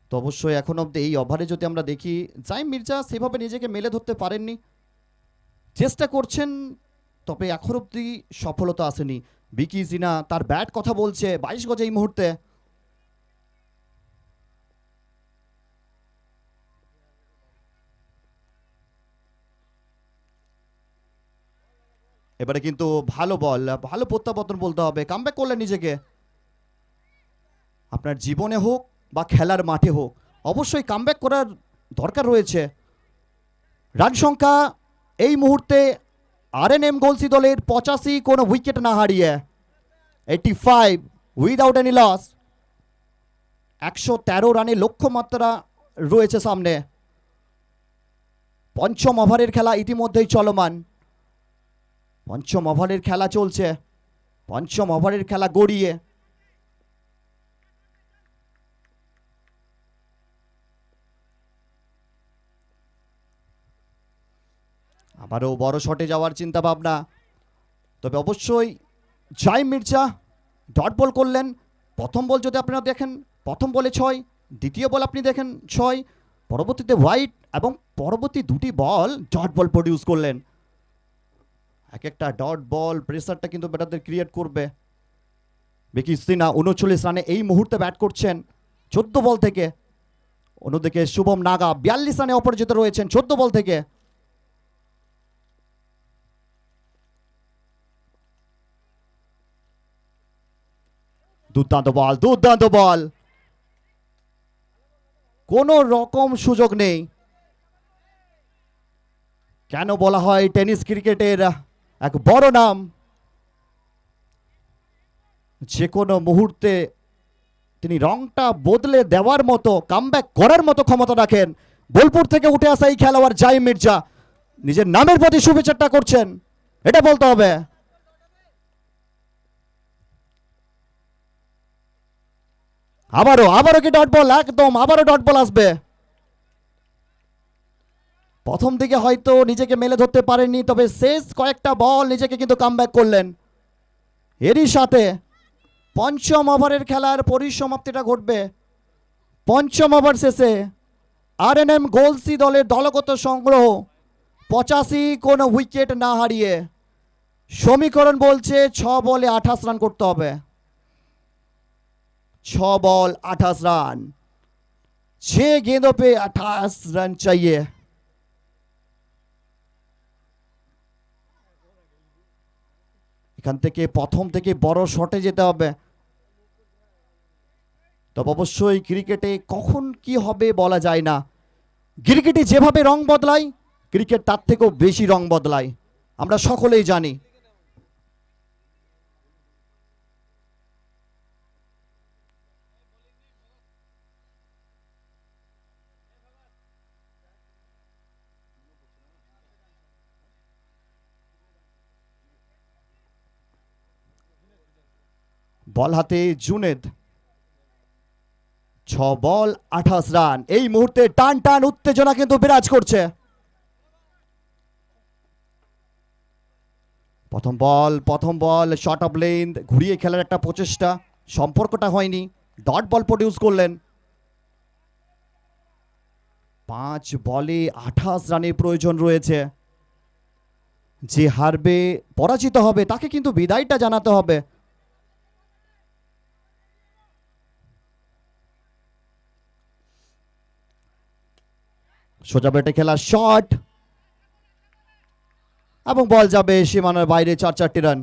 তো অবশ্যই এখন অব্দি এই ওভারে যদি আমরা দেখি, জাইম মির্জা সেভাবে নিজেকে মেলে ধরতে পারেননি, চেষ্টা করছেন, তবে এখন অব্দি সফলতা আসেনি। বিকি জিনা তার ব্যাট কথা বলছে 22 গজে এই মুহূর্তে। এবারে কিন্তু ভালো বল, ভালো প্রত্যাবর্তন বলতে হবে, কামব্যাক করলেন নিজেকে। আপনার জীবনে হোক বা খেলার মাঠে হোক, অবশ্যই কামব্যাক করার দরকার রয়েছে। রান সংখ্যা এই মুহূর্তে আরএনএম গোলসি দলের 85, কোনো উইকেট না হারিয়ে। 85 উইদাউট এনি লস। 113 রানের লক্ষ্যমাত্রা রয়েছে সামনে। পঞ্চম ওভারের খেলা ইতিমধ্যেই চলমান। পঞ্চম ওভারের খেলা চলছে, পঞ্চম ওভারের খেলা গড়িয়ে। আবারও বড় শটে যাওয়ার চিন্তা ভাবনা, তবে অবশ্যই জাইম মির্জা ডট বল করলেন। প্রথম বল যদি আপনারা দেখেন, প্রথম বলে 6, দ্বিতীয় বল আপনি দেখেন 6, পরবর্তীতে হোয়াইট এবং পরবর্তী দুটি বল ডট বল প্রডিউস করলেন। এক একটা ডট বল প্রেসারটা কিন্তু ব্যাটারদের ক্রিয়েট করবে। বেকি সিনহা 39 রানে এই মুহূর্তে ব্যাট করছেন 14 বল থেকে। অন্যদিকে শুভম নাগা 42 রানে অপরাজিত রয়েছেন 14 বল থেকে। দুর্দান্ত বল, দুর্দান্ত বল, কোনো রকম সুযোগ নেই। কেন বলা হয় টেনিস ক্রিকেটের এক বড় নাম, যে কোনো মুহূর্তে তিনি রংটা বদলে দেওয়ার মতো, কামব্যাক করার মতো ক্ষমতা রাখেন। বোলপুর থেকে উঠে আসা এই খেলোয়াড় জাইম মির্জা নিজের নামের প্রতি শুভেচ্ছাটা করছেন, এটা বলতে হবে। আবারও কি ডট বল, একদম আবারও ডট বল আসবে। প্রথম দিকে হয়তো নিজেকে মেলে ধরতে পারেননি, তবে শেষ কয়েকটা বল নিজেকে কিন্তু কামব্যাক করলেন। এরই সাথে পঞ্চম ওভারের খেলার পরিসমাপ্তিটা ঘটবে। পঞ্চম ওভার শেষে আরএনএম গোলসি দলের দলগত সংগ্রহ 85 কোনো উইকেট না হারিয়ে। সমীকরণ বলছে 6 বলে 28 রান করতে হবে। 6 बॉल 28 रन, 6 गेंदों पे 28 रन चाहिए। এখান থেকে প্রথম থেকে বড় শটে যেতে হবে। তবে অবশ্যই ক্রিকেটে কখন কি হবে বলা যায় না। ক্রিকেটে যেভাবে রং বদলায়, ক্রিকেট তার থেকেও বেশি রং বদলায়, আমরা সকলেই জানি। বল হাতে জুনেদ, 6 বল 28 রান। এই মুহূর্তে টান টান উত্তেজনা কিন্তু বিরাজ করছে। প্রথম বল শর্ট অফ লেন্থ ঘুরিয়ে খেলার একটা প্রচেষ্টা, সম্পর্কটা হয়নি। ডট বল প্রডিউস করলেন। 5 বলে 28 রানের প্রয়োজন রয়েছে। যে হারবে, পরাজিত হবে, তাকে কিন্তু বিদায়টা জানাতে হবে। সোজা ব্যাটে খেলা শট এবং বল যাবে সীমানার বাইরে। 4 রান।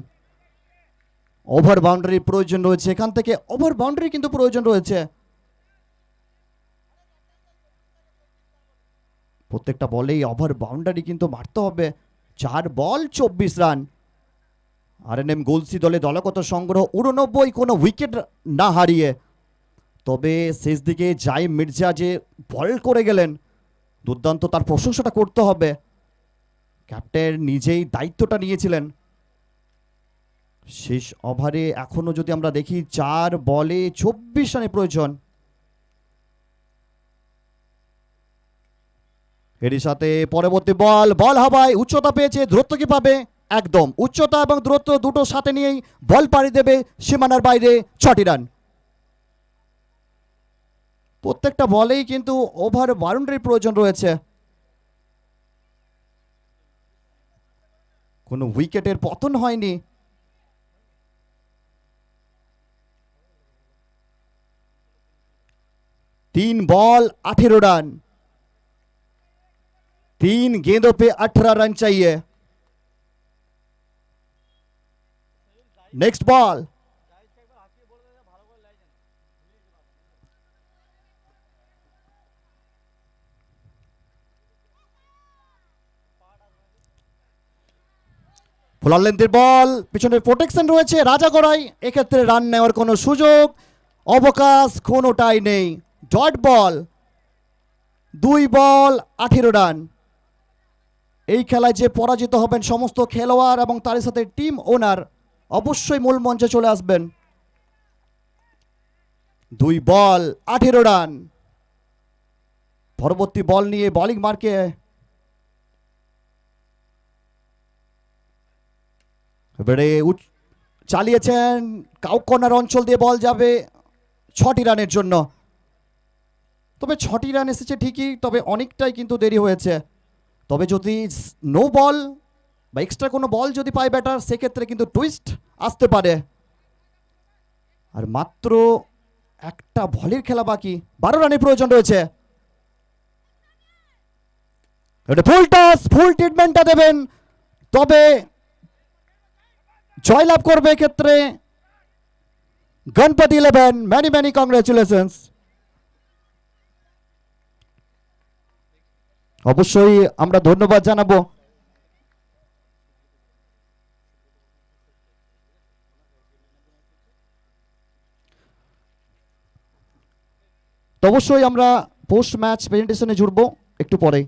ওভার বাউন্ডারির প্রয়োজন রয়েছে, এখান থেকে ওভার বাউন্ডারি কিন্তু প্রয়োজন রয়েছে। প্রত্যেকটা বলেই ওভার বাউন্ডারি কিন্তু মারতে হবে। 4 বল 24 রান। আরএনএম গোলসি দলে দলগত সংগ্রহ 89 কোনো উইকেট না হারিয়ে। তবে শেষ দিকে জাইম মির্জা যে বল করে গেলেন, দুর্দান্ত, তার প্রশংসাটা করতে হবে। ক্যাপ্টেন নিজেই দায়িত্বটা নিয়েছিলেন। শেষ ওভারে এখনো যদি আমরা দেখি 4 বলে 24 রানের প্রয়োজন। এরই সাথে পরবর্তী বল হাওয়ায়, উচ্চতা পেয়েছে, দূরত্ব কি পাবে? একদম উচ্চতা এবং দূরত্ব দুটো সাথে নিয়েই বল পাড়ি দেবে সীমানার বাইরে। 6 রান। প্রত্যেকটা বলেই কিন্তু ওভার বাউন্ডারির প্রয়োজন রয়েছে। কোনো উইকেটের পতন হয়নি। तीन बॉल 18 रन, 3 गेंदों पे 18 रन चाहिए। नेक्स्ट बॉल, ফুলার লেন্থের বল, পিছনে প্রোটেকশন রয়েছে রাজাগড়াই, এক্ষেত্রে রান নেওয়ার কোনো সুযোগ অবকাশ কোনোটাই নেই। ডট বল, 2 বল 18 রান। এই খেলায় যে পরাজিত হবেন সমস্ত খেলোয়াড় এবং তার সাথে টিম ওনার অবশ্যই মূল মঞ্চে চলে আসবেন। 2 বল 18 রান। পরবর্তী বল নিয়ে বোলিং মার্কে এবারে চালিয়েছেন, কাউ কর্নার অঞ্চল দিয়ে বল যাবে 6টি রানের জন্য। তবে 6টি রান এসেছে ঠিকই, তবে অনেকটাই কিন্তু দেরি হয়েছে। তবে যদি নো বল বা এক্সট্রা কোনো বল যদি পায় ব্যাটার, সেক্ষেত্রে কিন্তু টুইস্ট আসতে পারে। আর মাত্র একটা বলের খেলা বাকি, 12 রানের প্রয়োজন রয়েছে। ফুল টস, ফুল ট্রিটমেন্টটা দেবেন, তবে জয়লাভ করবে ক্ষেত্রে গণপতি 11। Many many congratulations. অবশ্যই আমরা ধন্যবাদ জানাবো। তো অবশ্যই আমরা পোস্ট ম্যাচ প্রেজেন্টেশনে জুড়বো একটু পরে।